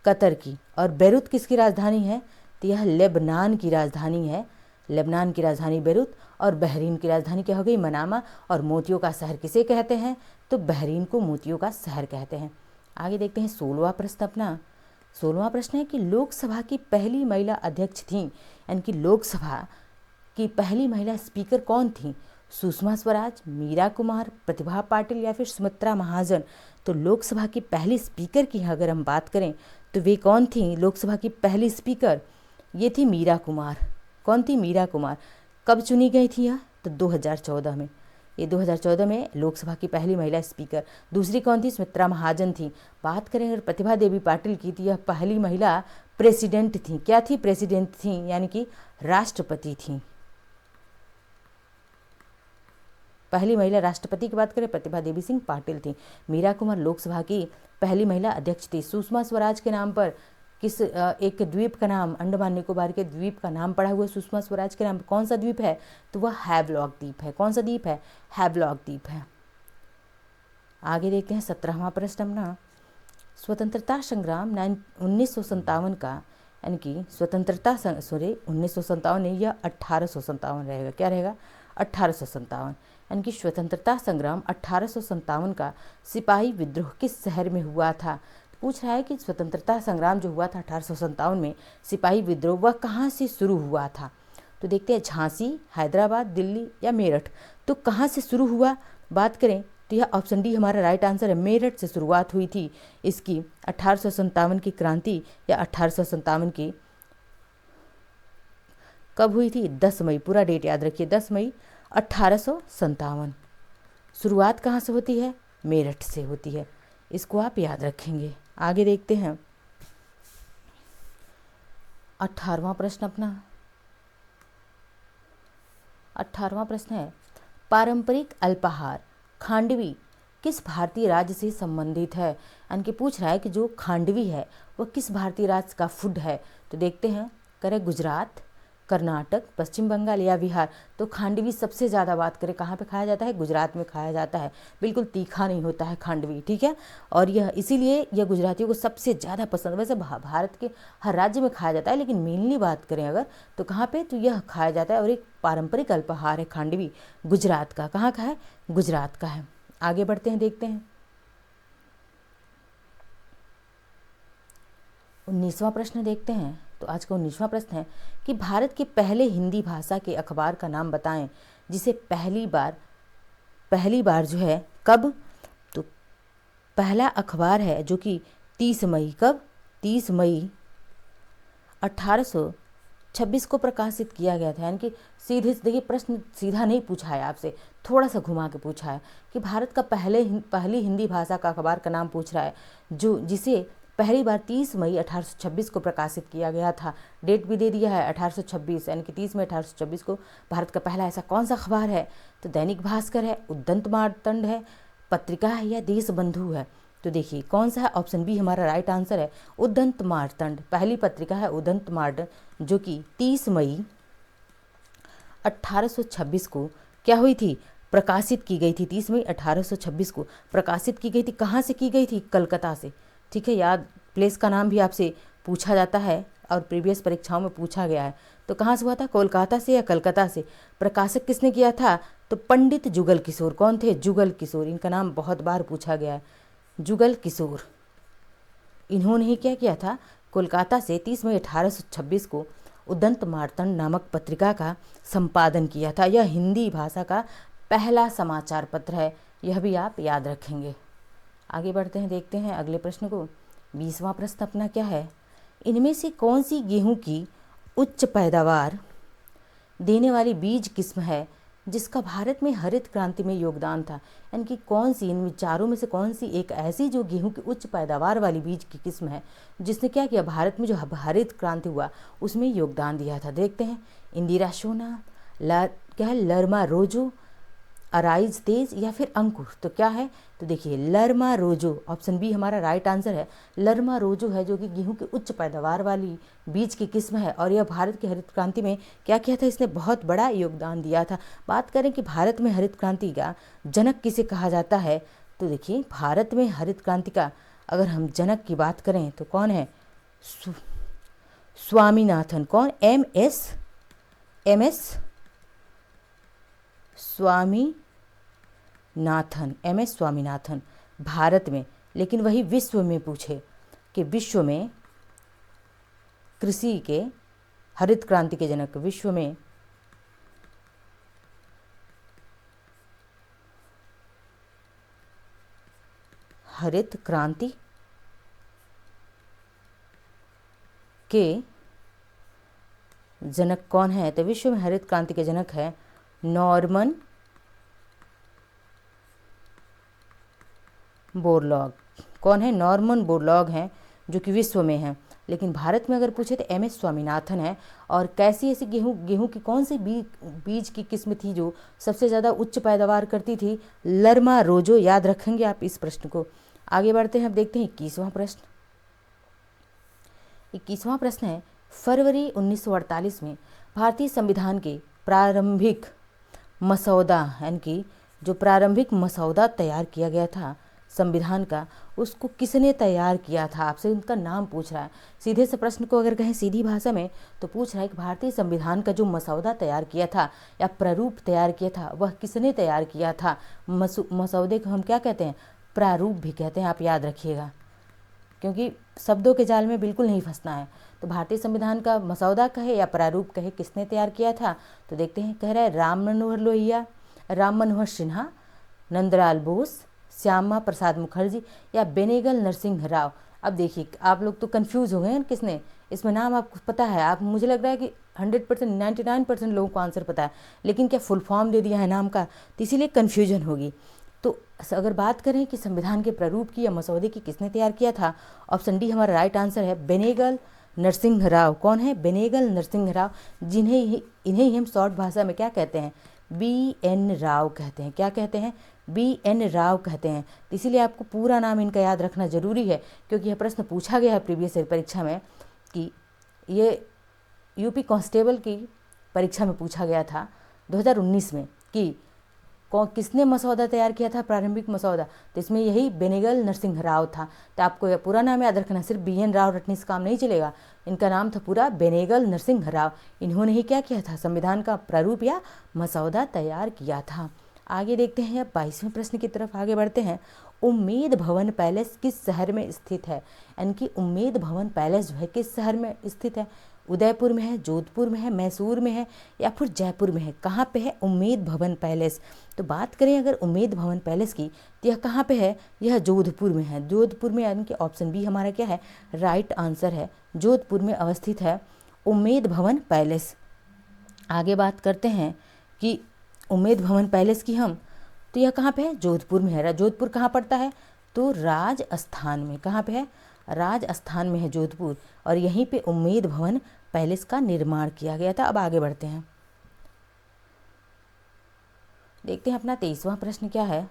कतर की। और बेरूत किसकी राजधानी है? तो यह लेबनान की राजधानी है, लेबनान की राजधानी बेरूत। और बहरीन की राजधानी क्या हो गई? मनामा। और मोतियों का शहर किसे कहते हैं? तो बहरीन को मोतियों का शहर कहते हैं। आगे देखते हैं 16वां प्रश्न अपना। 16वां प्रश्न है कि लोकसभा की पहली महिला अध्यक्ष थी, यानी कि लोकसभा की पहली महिला स्पीकर कौन थी? सुषमा स्वराज, मीरा कुमार, प्रतिभा पाटिल या फिर सुमित्रा महाजन। तो लोकसभा की पहली स्पीकर की अगर हम बात करें तो वे कौन थी? लोकसभा की पहली स्पीकर ये थी मीरा कुमार। कौन थी? मीरा कुमार। कब चुनी गई थी यह? तो 2014 में। ये 2014 में लोकसभा की पहली महिला स्पीकर। दूसरी कौन थी? सुमित्रा महाजन थी। बात करें अगर प्रतिभा देवी पाटिल की, तो यह पहली महिला प्रेसिडेंट थी। क्या थी? प्रेसिडेंट थी, यानी कि राष्ट्रपति थी। पहली महिला राष्ट्रपति की बात करें, प्रतिभा देवी सिंह पाटिल थी। मीरा कुमार लोकसभा की पहली महिला अध्यक्ष थी। सुषमा स्वराज के नाम पर किस एक द्वीप का नाम, अंडमान निकोबार के द्वीप का नाम पड़ा हुआ है सुषमा स्वराज के नाम पर। कौन सा द्वीप है? तो वह हैवलॉक द्वीप है। कौन सा द्वीप है? हैवलॉक द्वीप है। आगे देखते हैं 17वां प्रश्न अपना। स्वतंत्रता संग्राम 1957 का, यानी कि स्वतंत्रता 1957 नहीं, यह 1857 रहेगा। क्या रहेगा? 1857, यानी कि स्वतंत्रता संग्राम 1857 का सिपाही विद्रोह किस शहर में हुआ था? पूछ रहा है कि स्वतंत्रता संग्राम जो हुआ था 1857 में, सिपाही विद्रोह, वह कहाँ से शुरू हुआ था? तो देखते हैं, झांसी, हैदराबाद, दिल्ली या मेरठ। तो कहाँ से शुरू हुआ बात करें तो यह ऑप्शन डी हमारा राइट आंसर है। मेरठ से शुरुआत हुई थी इसकी 1857 की क्रांति, या 1857 की कब हुई थी? 10 मई, पूरा डेट याद रखिए, 10 मई 1857। शुरुआत कहाँ से होती है? मेरठ से होती है। इसको आप याद रखेंगे। आगे देखते हैं 18वां प्रश्न अपना। 18वां प्रश्न है, पारंपरिक अल्पाहार खांडवी किस भारतीय राज्य से संबंधित है? यानी कि पूछ रहा है कि जो खांडवी है वह किस भारतीय राज्य का फूड है? तो देखते हैं, करें गुजरात, कर्नाटक, पश्चिम बंगाल या बिहार। तो खांडवी सबसे ज़्यादा बात करें कहाँ पे खाया जाता है? गुजरात में खाया जाता है। बिल्कुल तीखा नहीं होता है खांडवी, ठीक है। और यह इसीलिए यह गुजरातियों को सबसे ज़्यादा पसंद, वैसे भारत के हर राज्य में खाया जाता है, लेकिन मेनली बात करें अगर तो कहाँ पे, तो यह खाया जाता है। और एक पारंपरिक अल्पाहार है खांडवी, गुजरात का। कहाँ का है? गुजरात का है। आगे बढ़ते हैं, देखते हैं 19वां प्रश्न देखते हैं। तो आज का 19वां प्रश्न है कि भारत के पहले हिंदी भाषा के अखबार का नाम बताएं जिसे पहली बार जो है कब? तो पहला अखबार है जो कि 30 मई, कब? 30 मई 1826 को प्रकाशित किया गया था। यानी कि सीधे देखिए, प्रश्न सीधा नहीं पूछा है आपसे, थोड़ा सा घुमा के पूछा है कि भारत का पहली हिंदी भाषा का अखबार का नाम पूछ रहा है जो जिसे पहली बार 30 मई 1826 को प्रकाशित किया गया था। डेट भी दे दिया है 1826, यानी कि 30 मई 1826 को भारत का पहला ऐसा कौन सा अखबार है? तो दैनिक भास्कर है, उद्यंत मार्तंड है, पत्रिका है या देश बंधु है? तो देखिए कौन सा है? ऑप्शन बी हमारा राइट आंसर है, उद्यंत मार्तंड। पहली पत्रिका है उद्यंत मार्तंड, जो कि 30 मई 1826 को क्या हुई थी? प्रकाशित की गई थी। 30 मई 1826 को प्रकाशित की गई थी। कहाँ से की गई थी? कलकत्ता से। ठीक है, याद, प्लेस का नाम भी आपसे पूछा जाता है और प्रीवियस परीक्षाओं में पूछा गया है। तो कहाँ से हुआ था? कोलकाता से या कलकत्ता से? प्रकाशित किसने किया था? तो पंडित जुगल किशोर। कौन थे? जुगल किशोर। इनका नाम बहुत बार पूछा गया है, जुगल किशोर। इन्होंने ही क्या किया था? कोलकाता से 30 मई 1826 को उद्यंत मार्तंड नामक पत्रिका का संपादन किया था। यह हिंदी भाषा का पहला समाचार पत्र है, यह भी आप याद रखेंगे। आगे बढ़ते हैं, देखते हैं अगले प्रश्न को। 20वां प्रश्न अपना क्या है? इनमें से कौन सी गेहूं की उच्च पैदावार देने वाली बीज किस्म है जिसका भारत में हरित क्रांति में योगदान था? यानी कि कौन सी, इन चारों में से कौन सी एक ऐसी जो गेहूं की उच्च पैदावार वाली बीज की किस्म है जिसने क्या किया? भारत में जो हरित क्रांति हुआ उसमें योगदान दिया था। देखते हैं, इंदिरा सोना, क्या है, लरमा रोजो, अराइज तेज या फिर अंकुर? तो क्या है? तो देखिए लरमा रोजो, ऑप्शन बी हमारा राइट आंसर है। लरमा रोजो है जो कि गेहूं की उच्च पैदावार वाली बीज की किस्म है और यह भारत की हरित क्रांति में क्या किया था? इसने बहुत बड़ा योगदान दिया था। बात करें कि भारत में हरित क्रांति का जनक किसे कहा जाता है? तो देखिए भारत में हरित क्रांति का अगर हम जनक की बात करें तो कौन है? स्वामीनाथन। कौन? एम एस स्वामीनाथन भारत में। लेकिन वही विश्व में पूछे कि विश्व में कृषि के हरित क्रांति के जनक, विश्व में हरित क्रांति के जनक कौन है? तो विश्व में हरित क्रांति के जनक है नॉर्मन बोरलॉग। कौन है? नॉर्मन बोरलॉग हैं जो कि विश्व में हैं। लेकिन भारत में अगर पूछे तो एम.एस. स्वामीनाथन है। और कैसी ऐसी गेहूं की कौन सी बीज की किस्म थी जो सबसे ज़्यादा उच्च पैदावार करती थी? लरमा रोजो। याद रखेंगे आप इस प्रश्न को। आगे बढ़ते हैं, अब देखते हैं 21वां प्रश्न। 21वां प्रश्न है, फरवरी 1948 में भारतीय संविधान के प्रारंभिक मसौदा, यानी कि जो प्रारंभिक मसौदा तैयार किया गया था संविधान का, उसको किसने तैयार किया था? आपसे उनका नाम पूछ रहा है। सीधे से प्रश्न को अगर कहें सीधी भाषा में तो पूछ रहा है कि भारतीय संविधान का जो मसौदा तैयार किया था या प्रारूप तैयार किया था वह किसने तैयार किया था? मसौदे को हम क्या कहते हैं? प्रारूप भी कहते हैं, आप याद रखिएगा, क्योंकि शब्दों के जाल में बिल्कुल नहीं फंसना है। तो भारतीय संविधान का मसौदा कहे या प्रारूप कहे, किसने तैयार किया था? तो देखते हैं, कह रहा है राम मनोहर लोहिया, राम मनोहर सिन्हा, नंदलाल बोस, श्यामा प्रसाद मुखर्जी या बेनेगल नरसिंह राव। अब देखिए आप लोग तो कंफ्यूज हो गए हैं किसने, इसमें नाम आपको पता है, आप, मुझे लग रहा है कि 100% 99% लोगों को आंसर पता है, लेकिन क्या फुल फॉर्म दे दिया है नाम का, तो इसीलिए कन्फ्यूजन होगी। तो अगर बात करें कि संविधान के प्रारूप की या मसौदे की किसने तैयार किया था, ऑप्शन डी हमारा राइट आंसर है, बेनेगल नरसिंह राव। कौन है? बेनेगल नरसिंह राव, इन्हें ही हम शॉर्ट भाषा में क्या कहते हैं? BN राव कहते हैं। क्या कहते हैं? BN राव कहते हैं। तो इसीलिए आपको पूरा नाम इनका याद रखना जरूरी है, क्योंकि यह प्रश्न पूछा गया है प्रीवियस परीक्षा में कि ये यूपी कांस्टेबल की परीक्षा में पूछा गया था 2019 में कि किसने मसौदा तैयार किया था, प्रारंभिक मसौदा, तो इसमें यही बेनेगल नरसिंह राव था। तो आपको यह पूरा नाम याद रखना, सिर्फ BN राव रटने से काम नहीं चलेगा, इनका नाम था पूरा बेनेगल नरसिंह राव। इन्होंने ही क्या किया था? संविधान का प्रारूप या मसौदा तैयार किया था। आगे देखते हैं, अब 22वें प्रश्न की तरफ आगे बढ़ते हैं। उम्मेद भवन पैलेस किस शहर में स्थित है? यानी कि उम्मेद भवन पैलेस जो है किस शहर में स्थित है? उदयपुर में है, जोधपुर में है, मैसूर में है या फिर जयपुर में है? कहाँ पे है उम्मेद भवन पैलेस? तो बात करें अगर उम्मेद भवन पैलेस की, तो यह कहाँ पे है? यह जोधपुर में है। जोधपुर में, यानी कि ऑप्शन बी हमारा क्या है? राइट आंसर है, जोधपुर में अवस्थित है उम्मेद भवन पैलेस। आगे बात करते हैं कि उम्मेद भवन पैलेस की हम, तो यह कहाँ पे है? जोधपुर में है। जोधपुर कहाँ पड़ता है? तो राजस्थान में। कहाँ पे है? राजस्थान में है जोधपुर, और यहीं पे उम्मेद भवन पैलेस का निर्माण किया गया था। अब आगे बढ़ते हैं, देखते हैं अपना 23वां प्रश्न क्या है।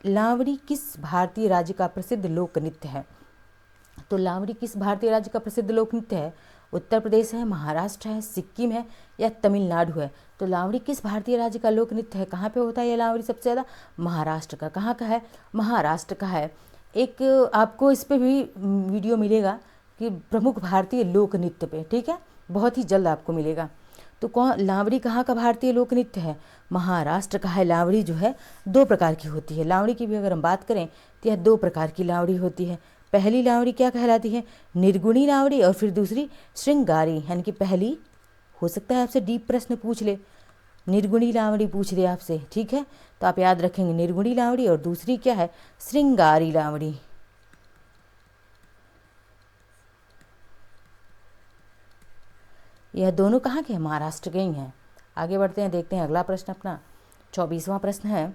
लावणी किस भारतीय राज्य का प्रसिद्ध लोक नृत्य है? तो लावणी किस भारतीय राज्य का प्रसिद्ध लोक नृत्य है? उत्तर प्रदेश है, महाराष्ट्र है, सिक्किम है या तमिलनाडु है? तो लावणी किस भारतीय राज्य का लोक नृत्य है? कहाँ पे होता है ये लावणी सबसे ज़्यादा? महाराष्ट्र का। कहाँ का है? महाराष्ट्र का है। एक आपको इस पे भी वीडियो मिलेगा कि प्रमुख भारतीय लोक नृत्य पे, ठीक है, बहुत ही जल्द आपको मिलेगा। तो कौन लावणी कहाँ का भारतीय लोक नृत्य है? महाराष्ट्र का है। लावणी जो है 2 प्रकार की होती है। लावणी की भी अगर हम बात करें तो यह 2 प्रकार की लावणी होती है। पहली लावणी क्या कहलाती है? निर्गुणी लावणी, और फिर दूसरी श्रृंगारी, यानी कि पहली हो सकता है आपसे डीप प्रश्न पूछ ले, निर्गुणी लावणी पूछ ले आपसे, ठीक है, तो आप याद रखेंगे निर्गुणी लावणी, और दूसरी क्या है? श्रृंगारी लावणी। यह दोनों कहाँ के हैं? महाराष्ट्र के ही हैं। आगे बढ़ते हैं, देखते हैं अगला प्रश्न अपना 24वां प्रश्न है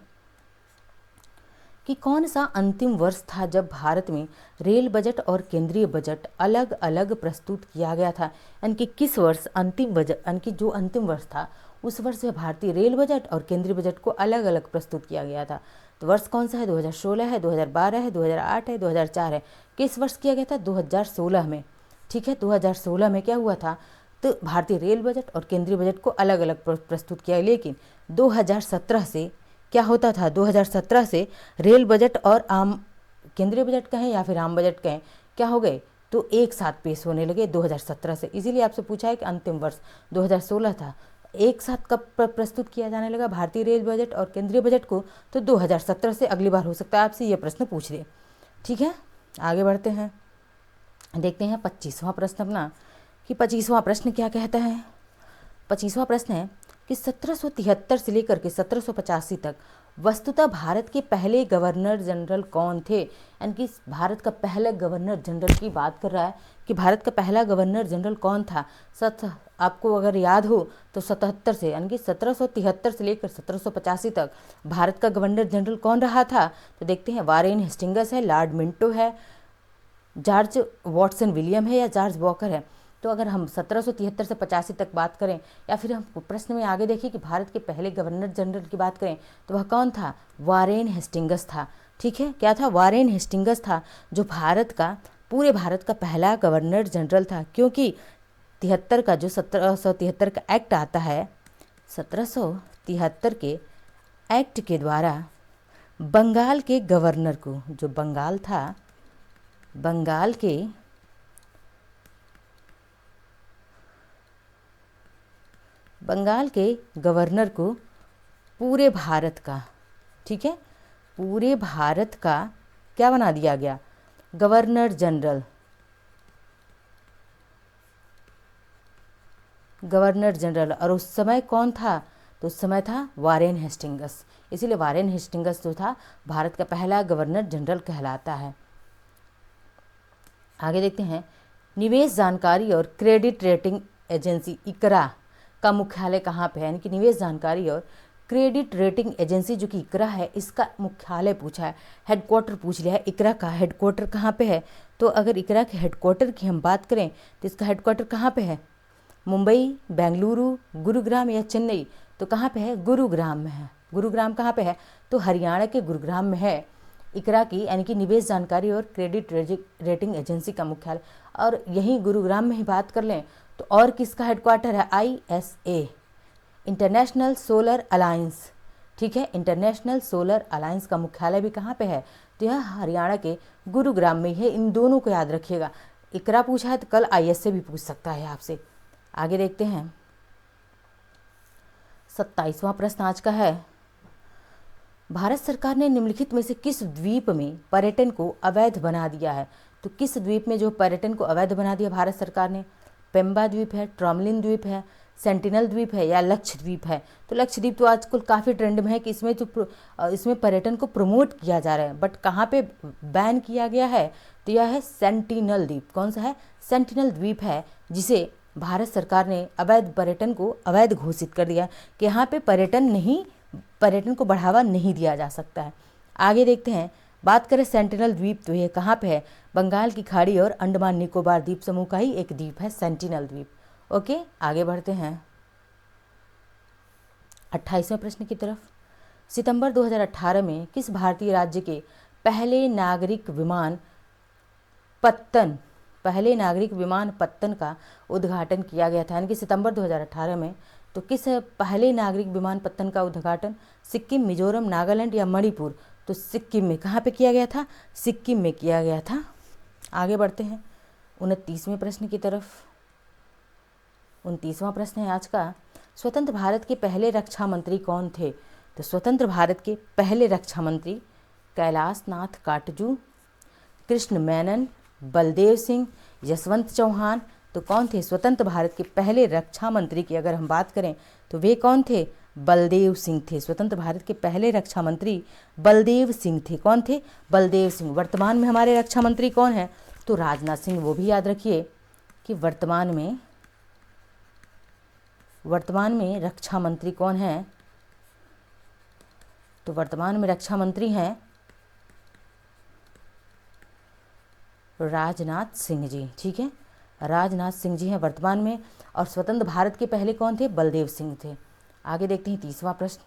कि कौन सा अंतिम वर्ष था जब भारत में रेल बजट और केंद्रीय बजट अलग अलग प्रस्तुत किया गया था? यानी कि किस वर्ष अंतिम बजट, यानी कि जो अंतिम वर्ष था उस वर्ष में भारतीय रेल बजट और केंद्रीय बजट को अलग अलग प्रस्तुत किया गया था। तो वर्ष कौन सा है? 2016 है, 2012 है, 2008 है, 2004 है। किस वर्ष किया गया था? 2016 में, ठीक है। 2016 में क्या हुआ था? तो भारतीय रेल बजट और केंद्रीय बजट को अलग अलग प्रस्तुत किया, लेकिन 2017 से क्या होता था? 2017 से रेल बजट और आम केंद्रीय बजट कहें या फिर आम बजट कहें, क्या हो गए? तो एक साथ पेश होने लगे 2017 से। इसीलिए आपसे पूछा है कि अंतिम वर्ष 2016 था, एक साथ कब प्रस्तुत किया जाने लगा भारतीय रेल बजट और केंद्रीय बजट को? तो 2017 से। अगली बार हो सकता है आपसे ये प्रश्न पूछ दे, ठीक है। आगे बढ़ते हैं, देखते हैं 25वां प्रश्न अपना कि 25वां प्रश्न क्या कहता है। 25वां प्रश्न है कि 1773 से लेकर के 1785 तक वस्तुतः भारत के पहले गवर्नर जनरल कौन थे? यानी कि भारत का पहला गवर्नर जनरल की बात कर रहा है कि भारत का पहला गवर्नर जनरल कौन था। आपको अगर याद हो तो 77 से, यानी कि 1773 से लेकर 1785 तक भारत का गवर्नर जनरल कौन रहा था? तो देखते हैं, वारेन हेस्टिंगस है, लॉर्ड मिंटो है, जॉर्ज वॉटसन विलियम है या जॉर्ज वॉकर है। तो अगर हम 1773 से 85 तक बात करें, या फिर हम प्रश्न में आगे देखें कि भारत के पहले गवर्नर जनरल की बात करें, तो वह कौन था? वारेन हेस्टिंगस था, ठीक है। क्या था? वारेन हेस्टिंगस था, जो भारत का, पूरे भारत का पहला गवर्नर जनरल था। क्योंकि 73 का जो 1773 का एक्ट आता है, 1773 के एक्ट के द्वारा बंगाल के गवर्नर को, जो बंगाल था, बंगाल के गवर्नर को पूरे भारत का, ठीक है, पूरे भारत का क्या बना दिया गया? Governor general. Governor general. और उस समय कौन था? तो उस समय था वारेन हेस्टिंगस। इसीलिए वारेन हेस्टिंगस जो था भारत का पहला गवर्नर जनरल कहलाता है। आगे देखते हैं, निवेश जानकारी और क्रेडिट रेटिंग एजेंसी इकरा का मुख्यालय कहाँ पे है? यानी कि निवेश जानकारी और क्रेडिट रेटिंग एजेंसी जो कि इकरा है, इसका मुख्यालय पूछा है, हेडक्वार्टर पूछ लिया है। इकरा का हेडक्वार्टर कहाँ पे है? तो अगर इकरा के हेडक्वार्टर की हम बात करें तो इसका हेडक्वार्टर कहाँ पे है? मुंबई, बेंगलुरु, गुरुग्राम या चेन्नई? तो कहाँ पे है? गुरुग्राम में है। गुरुग्राम कहाँ पे है? तो हरियाणा के गुरुग्राम में है इकरा की, यानी कि निवेश जानकारी और क्रेडिट रेटिंग एजेंसी का मुख्यालय। और यहीं गुरुग्राम में ही बात कर लें तो और किसका हेडक्वार्टर है? ISA, इंटरनेशनल सोलर अलायंस, ठीक है। इंटरनेशनल सोलर अलायंस का मुख्यालय भी कहाँ पे है? तो यह हरियाणा के गुरुग्राम में है। इन दोनों को याद रखिएगा। इकरा पूछा है तो कल ISA भी पूछ सकता है आपसे। आगे देखते हैं, 27वां प्रश्न आज का है, भारत सरकार ने निम्नलिखित में से किस द्वीप में पर्यटन को अवैध बना दिया है? तो किस द्वीप में जो पर्यटन को अवैध बना दिया भारत सरकार ने? पेम्बा द्वीप है, ट्रॉमलिन द्वीप है, सेंटिनल द्वीप है या लक्षद्वीप है? तो लक्षद्वीप तो आजकल काफ़ी ट्रेंड में है कि इसमें पर्यटन को प्रमोट किया जा रहा है, बट कहाँ पे बैन किया गया है? तो यह है सेंटिनल द्वीप। कौन सा है? सेंटिनल द्वीप है, जिसे भारत सरकार ने अवैध पर्यटन को अवैध घोषित कर दिया कि यहाँ पे पर्यटन को बढ़ावा नहीं दिया जा सकता है। आगे देखते हैं, बात करें सेंटिनल द्वीप तो ये कहाँ पे है, बंगाल की खाड़ी और अंडमान निकोबार द्वीप समूह का ही एक द्वीप है सेंटिनल द्वीप। ओके, आगे बढ़ते हैं 28वें प्रश्न की तरफ। सितंबर 2018 में किस भारतीय राज्य के पहले नागरिक विमान पत्तन का उद्घाटन किया गया था, यानी कि सितंबर 2018 में। तो किस पहले नागरिक विमान पत्तन का उद्घाटन सिक्किम, मिजोरम, नागालैंड या मणिपुर? तो सिक्किम में। कहाँ पे किया गया था? सिक्किम में किया गया था। आगे बढ़ते हैं 29वें प्रश्न की तरफ। 29वां प्रश्न है आज का, स्वतंत्र भारत के पहले रक्षा मंत्री कौन थे? तो स्वतंत्र भारत के पहले रक्षा मंत्री कैलाश नाथ काटजू, कृष्ण मेनन, बलदेव सिंह, यशवंत चौहान। तो कौन थे स्वतंत्र भारत के पहले रक्षा मंत्री की अगर हम बात करें तो वे कौन थे? बलदेव सिंह थे। स्वतंत्र भारत के पहले रक्षा मंत्री बलदेव सिंह थे। कौन थे? बलदेव सिंह। वर्तमान में हमारे रक्षा मंत्री कौन है? तो राजनाथ सिंह। वो भी याद रखिए कि वर्तमान में रक्षा मंत्री कौन है? तो वर्तमान में रक्षा मंत्री हैं राजनाथ सिंह जी। ठीक है, राजनाथ सिंह जी हैं वर्तमान में। और स्वतंत्र भारत के पहले कौन थे? बलदेव सिंह थे। आगे देखते हैं 30वां प्रश्न।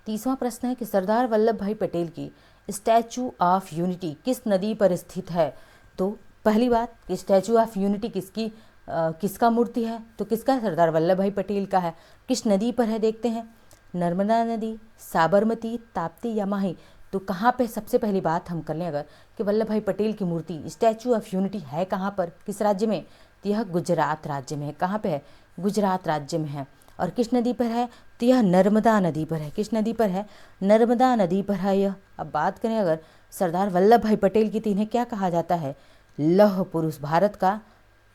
30वां प्रश्न है कि सरदार वल्लभ भाई पटेल की स्टैचू ऑफ यूनिटी किस नदी पर स्थित है? तो पहली बात कि स्टैचू ऑफ यूनिटी किसका मूर्ति है? तो किसका? सरदार वल्लभ भाई पटेल का है। किस नदी पर है देखते हैं, नर्मदा नदी, साबरमती, ताप्ती या माही? तो कहाँ पे सबसे पहली बात हम कर लें अगर कि वल्लभ भाई पटेल की मूर्ति स्टैचू ऑफ यूनिटी है कहाँ पर, किस राज्य में? तो यह गुजरात राज्य में है। कहाँ पे है? गुजरात राज्य में है। और किस नदी पर है? तो यह नर्मदा नदी पर है। किस नदी पर है? नर्मदा नदी पर है यह। अब बात करें अगर सरदार वल्लभ भाई पटेल की, तो इन्हें क्या कहा जाता है? लौह पुरुष, भारत का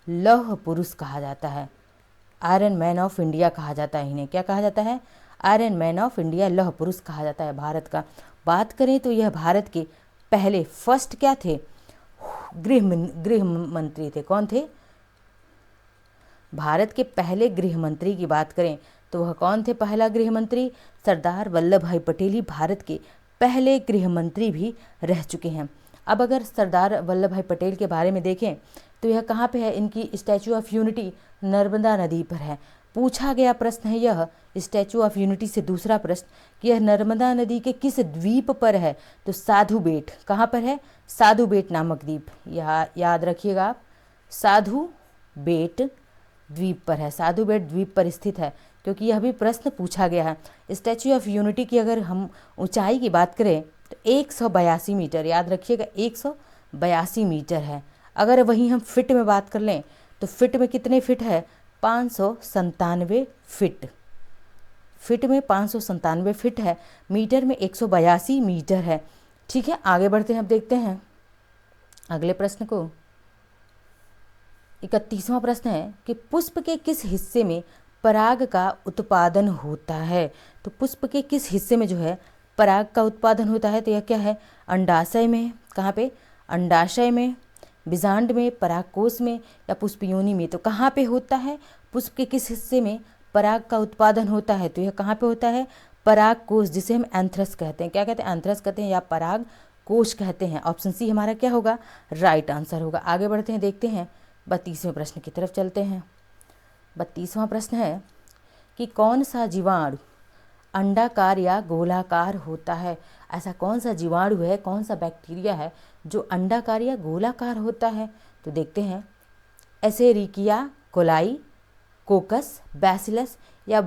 लौह पुरुष कहा जाता है। आयरन मैन ऑफ इंडिया कहा जाता है इन्हें। क्या कहा जाता है? आयरन मैन ऑफ इंडिया, लौह पुरुष कहा जाता है भारत का। बात करें तो यह भारत के पहले फर्स्ट क्या थे? गृह मंत्री थे। कौन थे? भारत के पहले गृह मंत्री की बात करें तो वह कौन थे? पहला गृह मंत्री सरदार वल्लभ भाई पटेल ही भारत के पहले गृह मंत्री भी रह चुके हैं। अब अगर सरदार वल्लभ भाई पटेल के बारे में देखें तो यह कहाँ पे है? इनकी स्टैचू ऑफ यूनिटी नर्मदा नदी पर है। पूछा गया प्रश्न है यह स्टैचू ऑफ यूनिटी से दूसरा प्रश्न कि यह नर्मदा नदी के किस द्वीप पर है? तो साधु बेट। कहाँ पर है? साधु बेट नामक द्वीप। याद रखिएगा आप, साधु बेट द्वीप पर है। साधु बेट द्वीप पर स्थित है, क्योंकि यह भी प्रश्न पूछा गया है। स्टैचू ऑफ यूनिटी की अगर हम ऊंचाई की बात करें तो 182 मीटर, याद रखिएगा 182 मीटर है। अगर वहीं हम फिट में बात कर लें तो फिट में कितने फिट है? 597 फिट। फिट में 597 फिट है, मीटर में 182 मीटर है। ठीक है, आगे बढ़ते हैं। अब देखते हैं अगले प्रश्न को। 31वां प्रश्न है कि पुष्प के किस हिस्से में पराग का उत्पादन होता है? तो पुष्प के किस हिस्से में जो है पराग का उत्पादन होता है? तो यह क्या है? अंडाशय में। कहाँ पे? अंडाशय में, बीजांड में, परागकोश में या पुष्पयोनि में? तो कहाँ पे होता है? पुष्प के किस हिस्से में पराग का उत्पादन होता है? तो यह कहाँ पे होता है? परागकोश, जिसे हम एंथ्रस कहते हैं। क्या कहते हैं? एंथ्रस कहते हैं या पराग कोश कहते हैं। ऑप्शन सी हमारा क्या होगा? राइट आंसर होगा। आगे बढ़ते हैं, देखते हैं 32वें प्रश्न की तरफ चलते हैं। 32वां प्रश्न है कि कौन सा जीवाणु अंडाकार या गोलाकार होता है? ऐसा कौन सा जीवाणु है, कौन सा बैक्टीरिया है जो अंडाकार या गोलाकार होता है? तो देखते हैं, एसेरिकिया कोलाई, कोकस, बैसिलस या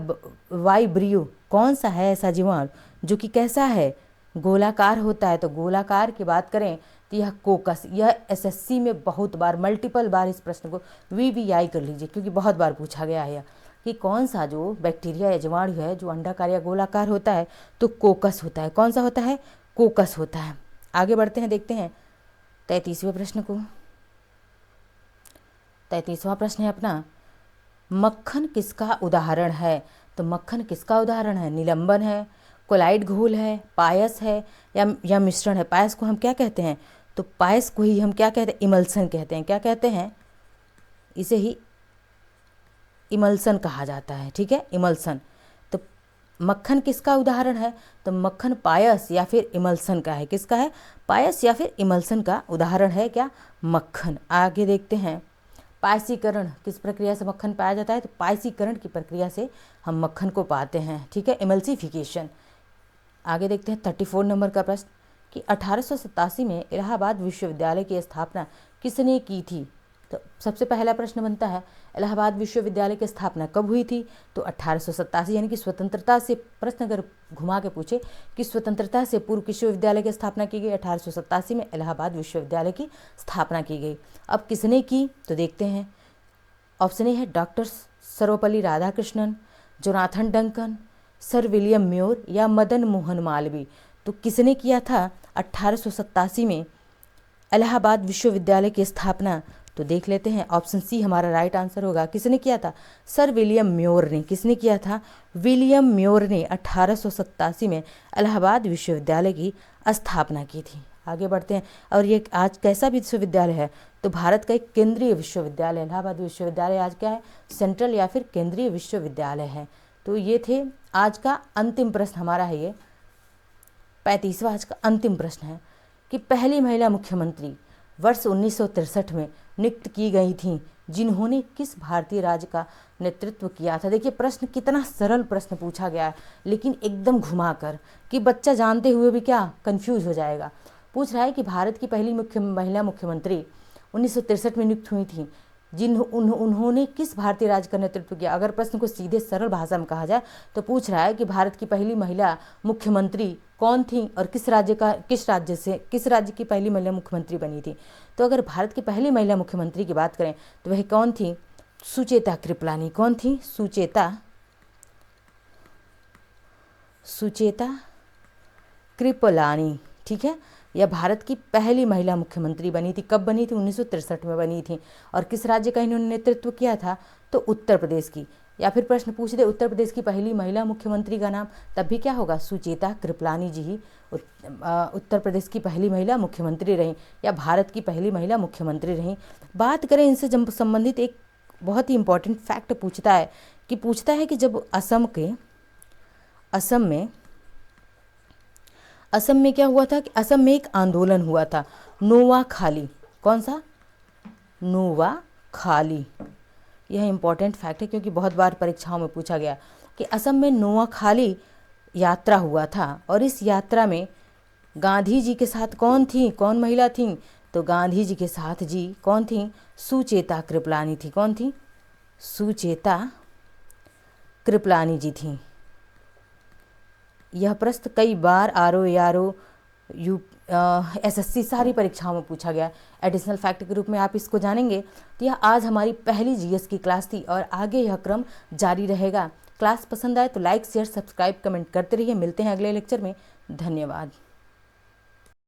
वाइब्रियो? कौन सा है ऐसा जीवाणु जो कि कैसा है? गोलाकार होता है। तो गोलाकार की बात करें तो यह कोकस। यह एसएससी में बहुत बार, मल्टीपल बार इस प्रश्न को वीवीआई कर लीजिए, क्योंकि बहुत बार पूछा गया है कि कौन सा जो बैक्टीरिया या जीवाणु है जो अंडाकार या गोलाकार होता है? तो कोकस होता है। कौन सा होता है? कोकस होता है। आगे बढ़ते हैं, देखते हैं 33वें प्रश्न को। 33वां प्रश्न है अपना, मक्खन किसका उदाहरण है? तो मक्खन किसका उदाहरण है? निलंबन है, कोलाइड घोल है, पायस है या मिश्रण है? पायस को हम क्या कहते हैं? तो पायस को ही हम क्या कहते हैं? इमल्सन कहते हैं। क्या कहते हैं? इसे ही इमल्सन कहा जाता है। ठीक है, इमल्सन। तो मक्खन किसका उदाहरण है? तो मक्खन पायस या फिर इमल्सन का है। किसका है? पायस या फिर इमल्सन का उदाहरण है क्या? मक्खन। आगे देखते हैं, पायसीकरण किस प्रक्रिया से मक्खन पाया जाता है? तो पायसीकरण की प्रक्रिया से हम मक्खन को पाते हैं, ठीक है, इमल्सिफिकेशन। आगे देखते हैं 34 नंबर का प्रश्न कि 1887 में इलाहाबाद विश्वविद्यालय की स्थापना किसने की थी? तो सबसे पहला प्रश्न बनता है, इलाहाबाद विश्वविद्यालय की स्थापना कब हुई थी? तो 1887, यानी कि स्वतंत्रता से, प्रश्न अगर घुमा के पूछे कि स्वतंत्रता से पूर्व किस विश्वविद्यालय की स्थापना की गई? 1887 में इलाहाबाद विश्वविद्यालय की स्थापना की गई। अब किसने की? तो देखते हैं, ऑप्शन ए है doctor Sarvepalli Radhakrishnan, Jonathan Duncan, sir William more या मदन मोहन मालवीय। तो किसने किया था 1887 में इलाहाबाद विश्वविद्यालय की स्थापना? तो देख लेते हैं, ऑप्शन सी हमारा राइट आंसर होगा। किसने किया था? सर विलियम म्योर ने। किसने किया था? विलियम म्योर ने 1887 में इलाहाबाद विश्वविद्यालय की स्थापना की थी। आगे बढ़ते हैं, और ये आज कैसा विश्वविद्यालय है? तो भारत का एक केंद्रीय विश्वविद्यालय इलाहाबाद विश्वविद्यालय आज क्या है? सेंट्रल या फिर केंद्रीय विश्वविद्यालय है। तो ये थे आज का अंतिम प्रश्न हमारा है, ये 35वां आज का अंतिम प्रश्न है कि पहली महिला मुख्यमंत्री वर्ष 1963 में नियुक्त की गई थीं, जिन्होंने किस भारतीय राज्य का नेतृत्व किया था? देखिए प्रश्न कितना सरल प्रश्न पूछा गया है, लेकिन एकदम घुमाकर कि बच्चा जानते हुए भी क्या कंफ्यूज हो जाएगा। पूछ रहा है कि भारत की पहली महिला मुख्यमंत्री 1963 में नियुक्त हुई थी, उन्होंने किस भारतीय राज्य का नेतृत्व किया। अगर प्रश्न को सीधे सरल भाषा में कहा जाए तो पूछ रहा है कि भारत की पहली महिला मुख्यमंत्री कौन थी और किस राज्य की पहली महिला मुख्यमंत्री बनी थी। तो अगर भारत की पहली महिला मुख्यमंत्री की बात करें तो वह कौन थी? सुचेता कृपलानी। कौन थी? सुचेता कृपलानी, ठीक है। यह भारत की पहली महिला मुख्यमंत्री बनी थी। कब बनी थी? 1963 में बनी थी। और किस राज्य का इन्होंने नेतृत्व किया था? तो उत्तर प्रदेश की। या फिर प्रश्न पूछ दे उत्तर प्रदेश की पहली महिला मुख्यमंत्री का नाम, तब भी क्या होगा? सुचेता कृपलानी जी ही उत्तर प्रदेश की पहली महिला मुख्यमंत्री रहीं या भारत की पहली महिला मुख्यमंत्री रहीं। बात करें इनसे संबंधित एक बहुत ही इंपॉर्टेंट फैक्ट पूछता है कि जब असम में क्या हुआ था कि असम में एक आंदोलन हुआ था, नोवाखाली। कौन सा? नोवाखाली। यह इंपॉर्टेंट फैक्ट है क्योंकि बहुत बार परीक्षाओं में पूछा गया कि असम में नोवाखाली यात्रा हुआ था और इस यात्रा में गांधी जी के साथ कौन महिला थी? तो गांधी जी के साथ जी कौन थी? सुचेता कृपलानी थी। कौन थी? सुचेता कृपलानी जी थी। यह प्रश्न कई बार आरओ एसएससी सारी परीक्षाओं में पूछा गया। एडिशनल फैक्ट के रूप में आप इसको जानेंगे। तो यह आज हमारी पहली जीएस की क्लास थी और आगे यह क्रम जारी रहेगा। क्लास पसंद आए तो लाइक शेयर सब्सक्राइब कमेंट करते रहिए। मिलते हैं अगले लेक्चर में। धन्यवाद।